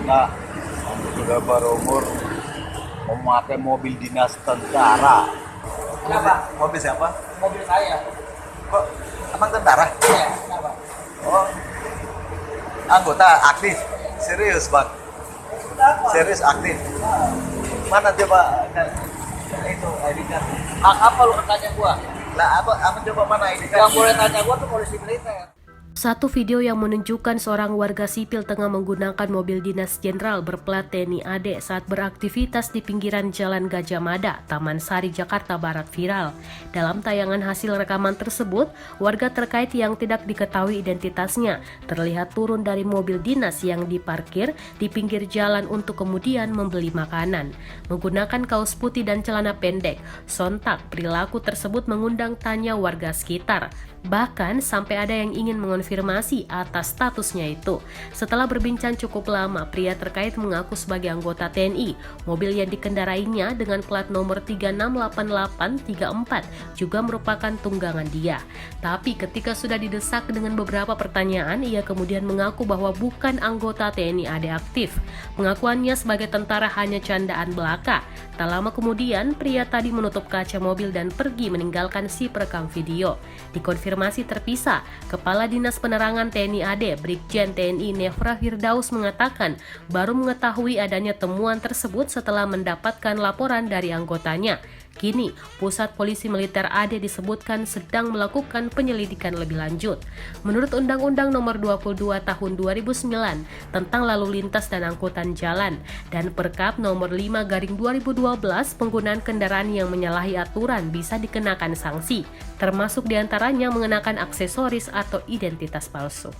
Nah, sudah berumur memakai mobil dinas tentara. Kenapa? Mobil siapa? Mobil saya. Kok emang tentara? Iya, kenapa? Oh, anggota aktif. Serius, Bang. Serius aktif. Mana coba itu ID card? Hak apa lu tanya gua? Lah apa coba mana ID card? Yang boleh tanya gua tuh polisi militer. Satu video yang menunjukkan seorang warga sipil tengah menggunakan mobil dinas jenderal berplat TNI AD saat beraktivitas di pinggiran Jalan Gajah Mada, Taman Sari, Jakarta Barat viral. Dalam tayangan hasil rekaman tersebut, warga terkait yang tidak diketahui identitasnya terlihat turun dari mobil dinas yang diparkir di pinggir jalan untuk kemudian membeli makanan. Menggunakan kaos putih dan celana pendek, sontak perilaku tersebut mengundang tanya warga sekitar. Bahkan sampai ada yang ingin mengonfirmasi atas statusnya itu. Setelah berbincang cukup lama, pria terkait mengaku sebagai anggota TNI. Mobil yang dikendarainya dengan plat nomor 368834 juga merupakan tunggangan dia. Tapi ketika sudah didesak dengan beberapa pertanyaan, ia kemudian mengaku bahwa bukan anggota TNI AD aktif. Pengakuannya sebagai tentara hanya candaan belaka. Tak lama kemudian, pria tadi menutup kaca mobil dan pergi meninggalkan si perekam video. Dikonfirmasi terpisah, Kepala Dinas Penerangan TNI AD, Brigjen TNI Nefra Firdaus mengatakan baru mengetahui adanya temuan tersebut setelah mendapatkan laporan dari anggotanya. Kini, Pusat Polisi Militer AD disebutkan sedang melakukan penyelidikan lebih lanjut. Menurut Undang-Undang Nomor 22 Tahun 2009 tentang Lalu Lintas dan Angkutan Jalan dan Perkap Nomor 5/2012, penggunaan kendaraan yang menyalahi aturan bisa dikenakan sanksi, termasuk diantaranya mengenakan aksesoris atau identitas palsu.